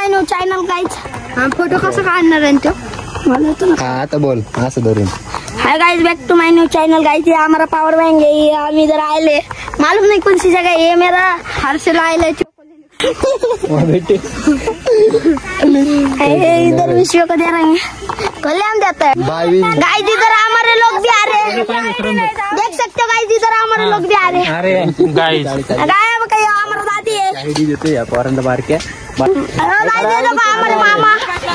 माय new channel guys. Photo कसं काढणार आहे तो मला तो आता बोल असं धरून. Hi guys, back to my new channel guys. ये हमारा पावर बैंक है. ये हम इधर आए ले, मालूम नहीं कौन सी जगह. ये मेरा हर्षल आए ले इधर विश्व को दे रहे हैं, कल्याण देता है गाइस. इधर हमारे लोग भी आ रहे हैं, देख सकते हो गाइस. इधर हमारे लोग भी आ रहे हैं. अरे गाइस गायब कहीं हमारा दादी है. आईडी देते या पोरांना बारक्या. हमारे मामा,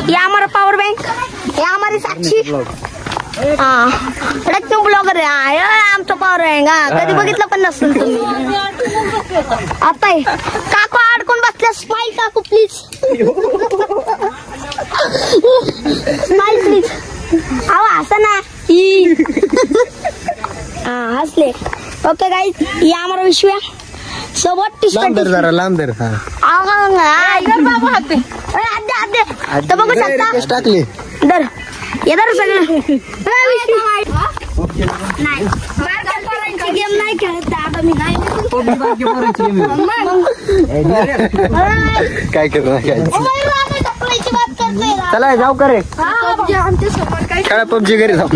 ये हमारा पावर बैंक, ये हमारी साक्षी. रक्तम ब्लॉगर आहे आमचं पावर बैंक. कधी बघितलं पण नसेल तुम्ही. आता काकू अडकून बसल्या. स्माइल काकू प्लीज, स्माइल प्लीज. अहो हसा ना. हसले. ओके गाइस, ये हमारा विश्व सोबत जरा लांब धर. तर बघू शकता टाकली दर येणार सगळं. गेम नाही खेळत आता मी. काय करणार काय. चला जाऊ करे खेळा पबजी घरी जाऊ.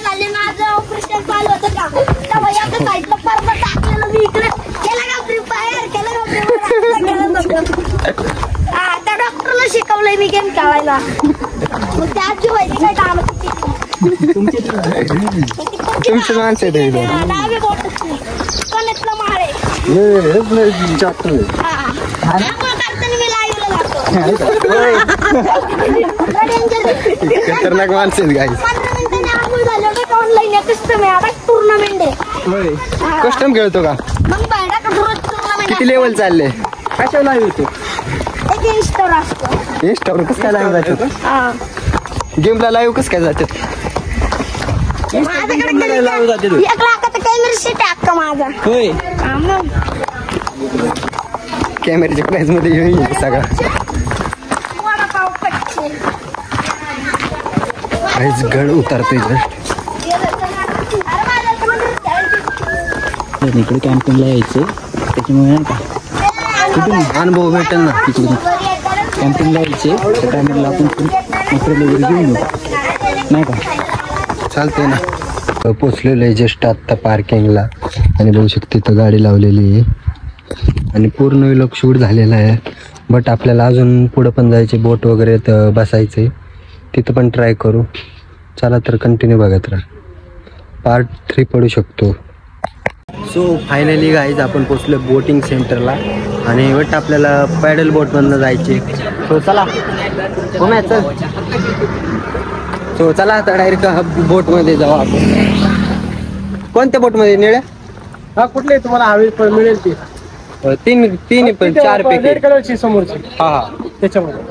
झाले माझं ऑपरेशन चालू होतं का तेव्हा एका साईडला पर्दा टाकलेलं मी इकडे केला का फ्री फायर केलं का. त्या डॉक्टरला शिकवलंय मी गेम खेळायला. मग त्याची माहिती काय काम तुमची माणसं आहे डावे बोट कनेक्टला मारे. मी लाईव्हला खतरनाक माणसं आहेत गाईस. ऑनलाईन कस्टम आहे. आता टुर्नामेंट आहे. कस्टम खेळतो का. मग टुर्नामेंट किती लेवल चालले. कशावर लाईव्ह होतो. एक इंस्टावर असतो. इंस्टावर कसं काय लाईव्ह जातात. गेमला लाईव्ह कसं काय जातात. माझ्याकडे 1 लाखाचा कॅमेरा सेट आहे अक्का माझा. होय, मग कॅमेऱ्याच्या प्राइस मध्ये येईल सगळा. काहीच गड उतरतोय इकडे कॅम्पिंगला यायचं त्याच्यामुळे नाही का कुठून अनुभव भेटेल ना. तिकडून कॅम्पिंगला यायचे त्या टायमिंगला आपण मटेरियल वगैरे घेऊन येऊ नाही का. चालतंय ना. पोचलेलो आहे जस्ट आत्ता पार्किंगला आणि बघू शकते इथं गाडी लावलेली आहे आणि पूर्ण व्लॉग शूट झालेला आहे. बट आपल्याला अजून पुढं पण जायचे, बोट वगैरे बसायचे तिथं पण ट्राय करू. चला तर कंटिन्यू बघत राहा. पार्ट 3 पडू शकतो. सो फायनली गाईज आपण पोचलो बोटिंग सेंटरला आणि बट आपल्याला पॅडल बोटमधनं जायचे. सो चला चल. सो चला आता डायरेक्ट बोटमध्ये जाऊ आपण. कोणत्या बोटमध्ये निळ्या. हा कुठले तुम्हाला हवे मिळेल ते. तीन पण 4 पैकी रेड कलरची समोरची. हा त्याच्यामध्ये.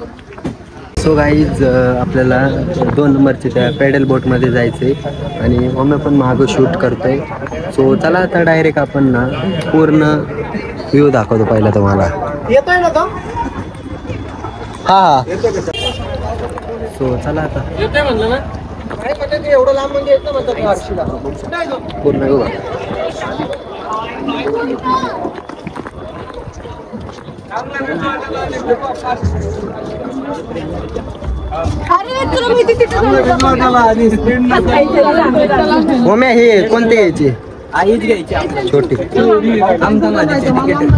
सो गाईज आपल्याला 2 नंबरच्या त्या पॅडल बोटमध्ये जायचंय आणि मम्मी पण मागं शूट करतोय. सो चला आता डायरेक्ट आपण ना पूर्ण व्ह्यू दाखवतो पहिला तुम्हाला. येतोय ना तो. हा सो चला आता येतोय म्हणलं ना. काय म्हणजे ते एवढं लांब म्हणजे येतं म्हणतात हर्षीला. पूर्ण व्ह्यू. मम्मी हे कोणते घ्यायचे. आईच घ्यायची छोटी.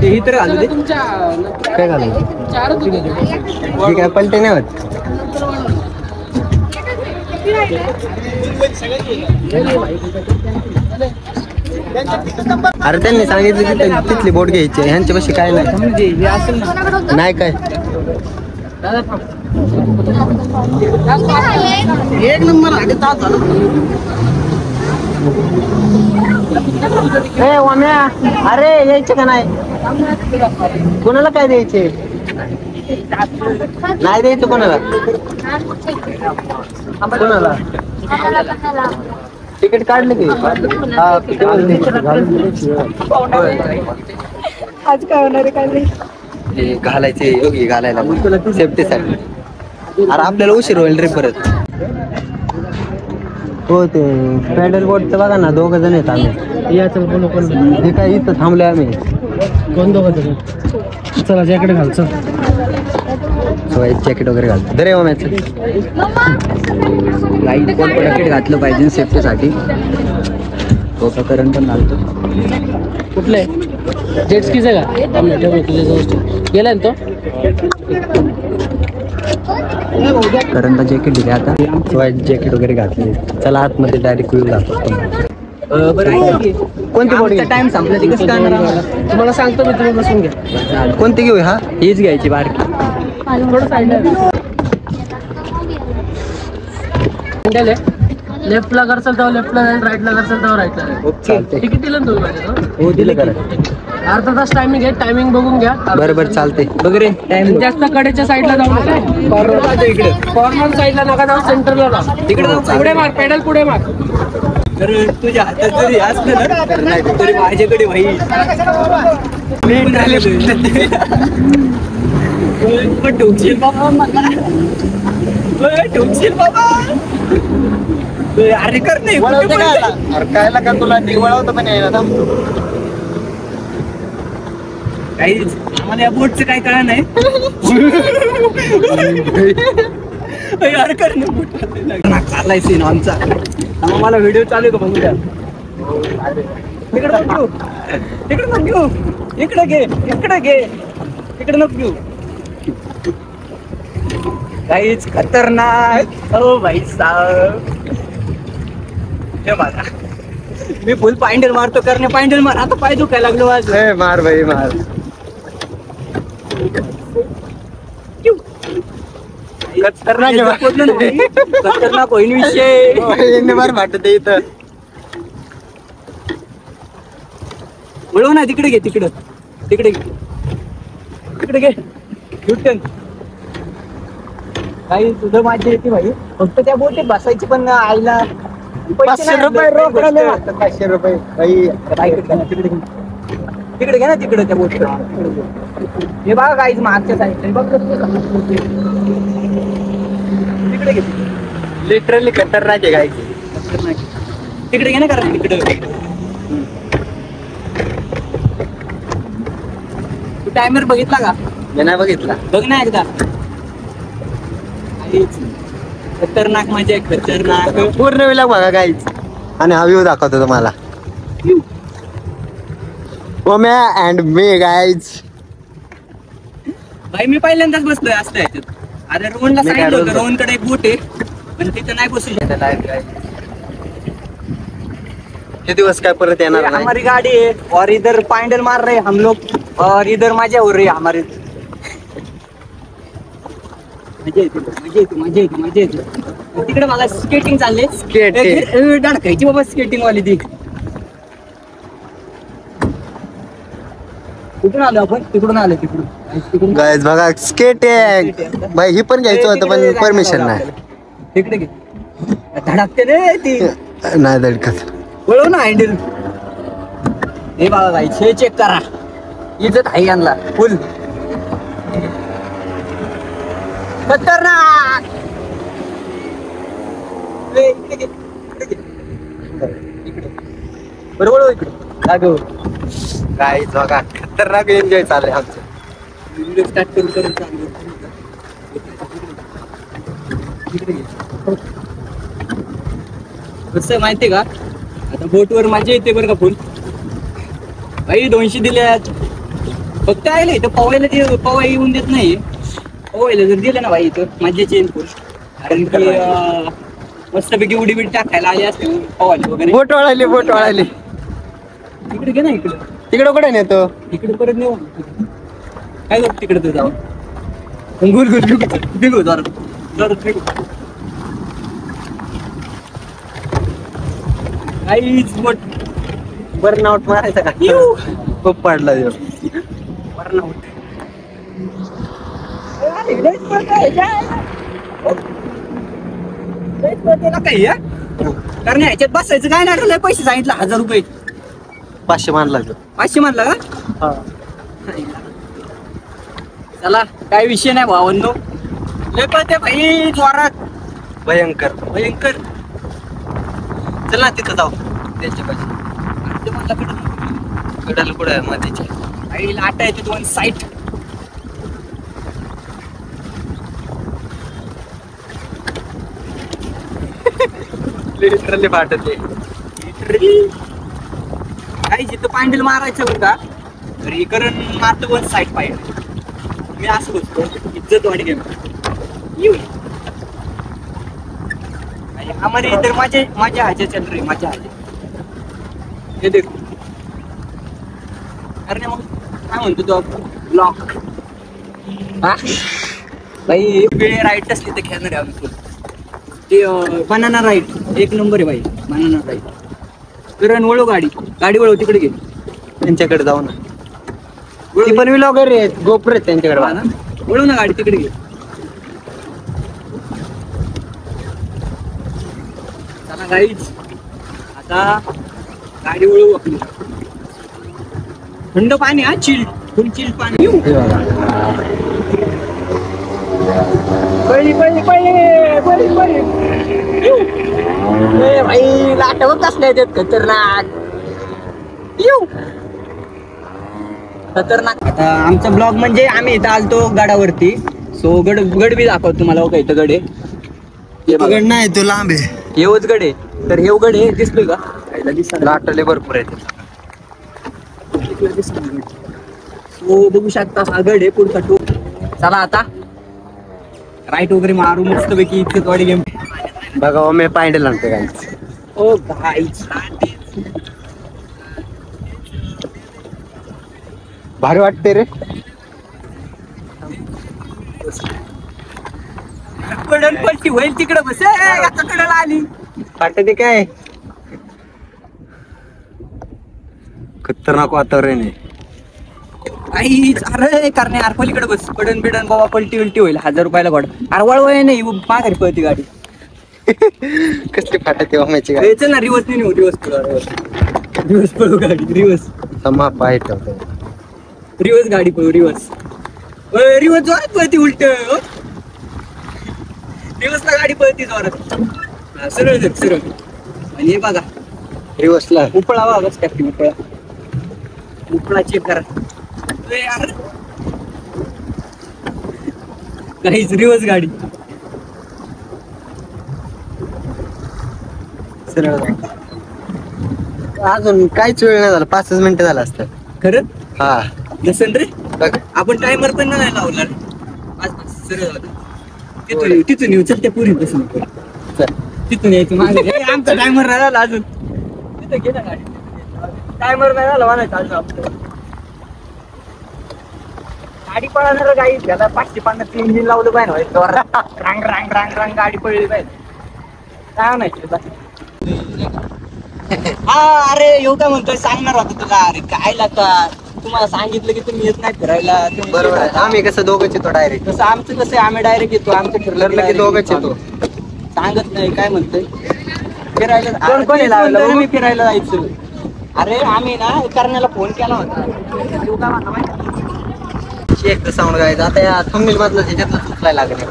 ही तर घालू दे. काय घालायचं. ठीक आहे पलटे नाही होत. अरे त्यांनी सांगितलं की तिथली बोट घ्यायची. ह्यांच्यापाशी काय नाही. नाही काय. एक नंबर आधी तास झाला. अरे यायचे का नाही. कोणाला काय द्यायचे. नाही द्यायचं कोणाला. कोणाला तिकीट काढलं की. आज काय होणार आहे काय नाही. घालायचे योगी घालायला सेफ्टीसाठी. अरे आपल्याला उशीर होईल रे परत. हो ते पॅडल बोटचं बघा ना 2 जण आहेत आम्ही. याचं हे काय इथं थांबलोय आम्ही. कोण 2 जण. चला जॅकेट घाल चल. जॅकेट वगैरे घालतो दरे मॅच काही कोण जॅकेट घातलं पाहिजे सेफ्टीसाठी. तो करण पण घालतो. कुठले जेट स्कीचे का तुझ्या जवळ गेलाय ना तो. करणला जॅकेट दिले आता जॅकेट वगैरे घातले. चला आतमध्ये डायरेक्ट व्ह्यू दाखवतो. कोणती बॉडी टाइम संपला ती कसं काय तुम्हाला सांगतो मी. तुम्ही बसून घ्या. कोणती घेऊ हा हीच घ्यायची बारकी. लेफ्टला करसाल तेव्हा लेफ्टला जाईल, राईटला करसाल तेव्हा राईटला. तिकीट दिलं ना तुम्ही माझ्या. हो दिलं करा. अर्धा तास टायमिंग आहे. टायमिंग बघून घ्या. बरं चालते बघ रे टाइम. जास्त कडेच्या साईडला जाऊ नका. इकडे कॉर्नर साईडला नका जाऊ. सेंटरला जा. तिकडे जाऊ. पुढे मार पेडल पुढे मार. तर तुझ्या हातात जरी असलं ना तरी माझ्याकडे भाई ठोकशील बाबा मला. ठोकशील बाबा. अरे कर नाही कायला का तुला निवळवतं पण यायला थांबतो. काहीच आम्हाला या बोटचं काही कळलं नाही. यार कर ना चाललाय सीन आमचा. मला व्हिडिओ चालू आहे का बघू द्या. तिकडे नको तिकडे नको घेऊ. इकडे घे इकडे घे. तिकडे नको घेऊ. काहीच खतरनाक. हो भाई साहेब हे बघा मी फुल पायंडल मारतो. करणे पायंडल मार. आता पाय दुखायला लागलो माझं. मार भाई मार. खतरनाक होईन विषय. मार वाटत इथं. वळव ना तिकडे घे. तिकडे तिकडे घे. तिकडे घे. युटर्न. काही तुझं माझी येते भाई. फक्त त्या बोटीत बसायची पण आईला 500 रुपये रोकड. 500 रुपये भाई. तिकडे घे. तिकडे घे ना. तिकडे त्या बोटीत. हे बघा काहीच मागच्या साईड बघ. तिकडे घे. लिटरली खतरनाक आहे गायची. तिकडे घे ना. कारण तिकडे तू टायमर बघितला का. मी नाही बघितला. बघ ना एकदा. खतरनाक मजा आहे. खतरनाक. पूर्ण विला बघा गाईच. आणि हा व्ह्यू दाखवतो तुम्हाला. Omya and me guys. भाई मी पहिल्यांदाच बसलोय असं याच्यात. अरे रोहनला सांगितलं होतं. रोहनकडे एक बोट आहे पण तिथं नाही बसू शकत. हे दिवस काय परत येणार नाही. हमारी गाड़ी है और इधर पाइंडल मार रहे हम लोग और इधर मजा हो रही है हमारे. मजा येते मजा येते मजा येते मजा येते. तिकडे मला स्केटिंग चालले. धडकायची बाबा स्केटिंग वाली ती. कुठून आलो आपण. तिकडून आलो. तिकडून गाईज बघा स्केट भाई. ही पण घ्यायचं होतं पण परमिशन नाही. तिकडे घे. धडकते रे ती. नाही धडकत. वळव ना हँडल. हे बघा गाईस हे चेक करा. इज्जत आहे यांना फुल. खतरनाक. बरोबर इकडे जागो. गाईज बघा खतरनाक एन्जॉय चालू आमचं. व्हिडिओ स्टार्ट करून चालू. कसं माहितीये का. आता बोटवर मजा येते बरं का फुल. भाई 200 दिल्यात. फक्त आले इथं पवायला. पवा येऊन देत नाही. पवायला जर दिलं ना भाई इथं मजाची येईल फुल. कारण की मस्तपैकी उडी बीड टाकायला आली असते पवायला वगैरे. बोट वळाली बोट वळाली. इकडे घे ना. इकडे तिकडे कुठे नेतो. इकडे परत नेऊ. काय करतो तिकडे तू जाऊ. गुल गुल निघू जरा निघू. काहीच मोठ बर्नआउट मारायचा का. खूप पडला देव. बर्नआउट. कारण ह्याच्यात बसायचं काय नाही. पैसे सांगितलं 1000 रुपये. 500 मानला तो. 500 मानला का. चला काय विषय नाही भावांनो. लय पळते भाई जोरात. भयंकर भयंकर. चल ना तिथं जाऊ. त्याच्या पाशी कडल कुठं आहे मध्येची. आई लाटा येते 2 साईट. लिटरली फाटते काही जिथं पांडील मारायचं बरं का तर हे करण मारतो वन साईड पाहिजे मी असं बसतो इज्जत वाढी गेम येऊ हमारे इधर मजा आ चल रही मजा आ ये देखो अरे मग काय म्हणतो तो ब्लॉक भाई वेळ राईट असली तर खेळणार आहे आम्ही ते बनाना राईट एक नंबर आहे भाई बनाना राईट करण वळव गाडी वळव तिकडे घे त्यांच्याकडे जाऊ ना ती पण व्लॉगर आहेत गोप्रो आहेत त्यांच्याकडे ना वळव ना गाडी तिकडे घे चला गाईच आता गाडी वळवू आपली थंड पाणी हा चिल्ड फुल चिल्ड पाणी येऊ पळी भाई लाटव कसल्या आहेत खतरनाक येऊ खतरनाक आता आमचा ब्लॉग म्हणजे आम्ही इथं आलतो गडावरती सो गड बी दाखवतो तुम्हाला बघा इथं गड आहे गड नाही तो लांब आहे हेवच गड आहे तर हेव गड आहे दिसतोय का दिसला लाटले भरपूर आहेत सो बघू शकता हा गड आहे पुढचा टोक चला आता राईट वगैरे मारू मस्त पैकी इतकं थोडी गेम बघा मी पांडे लागते काय ओ गाईच भारी वाटते रे कडन पलटी होईल तिकडे बस आता कडला आली वाटते काय खतरनाक वातावरण आहे काहीच अरे करणे आरपलीकडे बस पडन बिडन बाबा पलटी होईल 1000 रुपयाला घोड अरे वळवय नाही माघारी पळती गाडी कसली फाटते वामाची ए, चल ना रिवर्स नाही रिवर्स पळू गाडी रिवर्स समा पाय ठेवतो रिवर्स गाडी पळू रिवर्स जोरात पळती उलट रिवर्सला गाडी पळती जोरात सरळ आणि हे बघा रिवर्सला उपळा बघा स्टॅप्टी उपळा चेक करा काहीच रिवर्स गाडी सरळ अजून काहीच वेळ नाही झाला 5 मिनिटं झालं असतं खरं हा जसन रे बघ आपण टायमर पण नाही लावला सरळ तिथून येऊ चल त्या पुरी बसून चल तिथून यायचं मागे आमचा टायमर नाही झाला अजून तिथं गेला गाडी टायमर नाही झाला मला चालू आपलं गाडी पळणार गाडी त्याला 550 इंजिन लावलं पाहिजे रांग रांग रांग रांग गाडी पळली पाहिजे काय नाही हा अरे येऊ काय म्हणतोय सांगणार होता तुला अरे काय लागता तुम्हाला सांगितलं की तुम्ही येत नाही फिरायला बरोबर आहे आम्ही कसं दोघंच येतो डायरेक्ट तसं आमचं कसं आहे आम्ही डायरेक्ट येतो आमचं ठरलं की दोघंच येतो सांगत नाही काय म्हणतोय फिरायला कोण कोणी लावलं बघू? मी फिरायला जायचं अरे आम्ही ना करण्याला फोन केला होता येऊ काय म्हणता माहिती चेक तर साऊंड गायचं आता या थंबनेल मधलं त्याच्यातलं सुचलायला लागले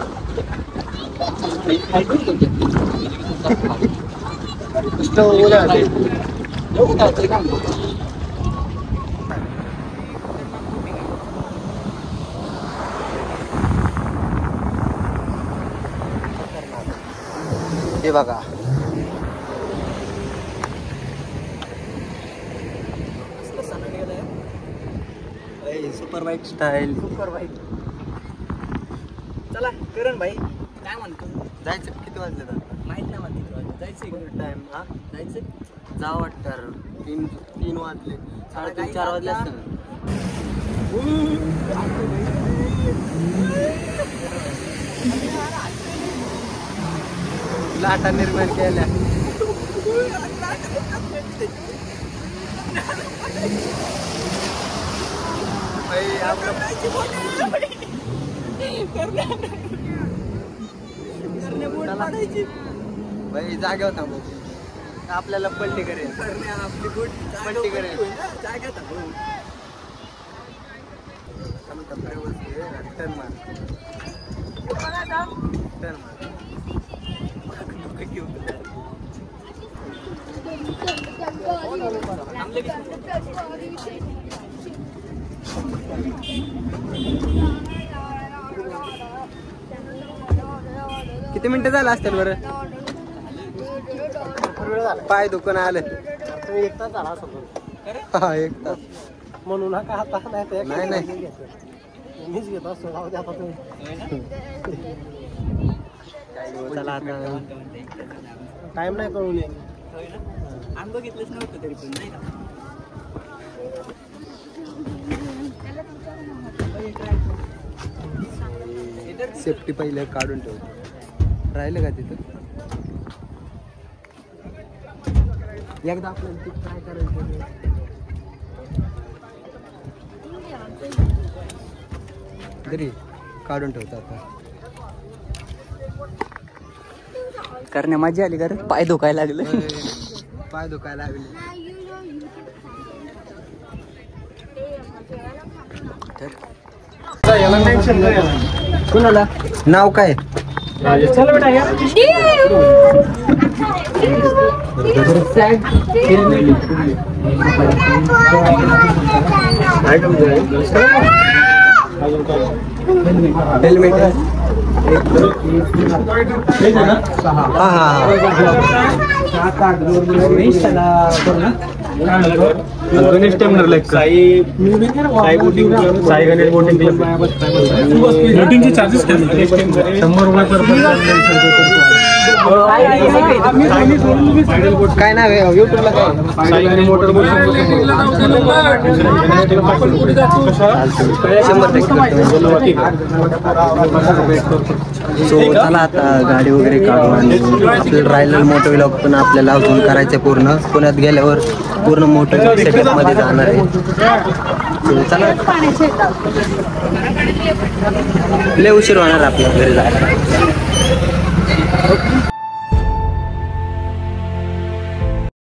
हे बघा super bike style super bike चला करण भाई काय म्हणतो जायचं किती वाजले तर माहित नाही मला किती वाजता जायचं टाइम हा जायचं जावं वाटतं 3 वाजले 3:30 4 वाजले असतील लाटा निर्माण केल्या भाई जागेवर थांबू आपल्याला पलटी करेल आपली गुड पलटी करेल जागा टर्न मार टर्न मार किती मिनिटं झालं असतील बरं वेळ झाला पाय दुकान आले. तुम्ही 1 तास झाला असेल. हा 1 तास. म्हणून हा का हाता नाही नाही. मीच घेतो असतो जाऊ दे आता तुम्ही. चला आता टाइम नाही कळून आम्ही बघितलंच नव्हतं तरी पण नाही का. सेफ्टी पहिले काढून ठेवतो. राहिलं का तिथं एकदा आपल्याला ते काय करायचं तरी काढून ठेवतो आता. करण्या मजा आली का रे? पाय दुखायला लागले. पाय दुखायला लागले. कुणाला नाव काय? हेल्मेट गणेश टेम्पलर Sai boating club, Sai Ganesh boating club. बोटिंगचे चार्जेस 100 रुपये काय नाव आहे युट्यूबला? काय Sai Ganesh motor boat. So चला आता गाडी वगैरे काढू आणि आपल्याला राहिलेलं मोठं व्लॉग पण आपल्याला अजून करायचं पूर्ण. पुण्यात गेल्यावर पूर्ण मोठं सेटअप मध्ये जाणार आहे. So, चला लय उशीर होणार आपल्या घरी जायला.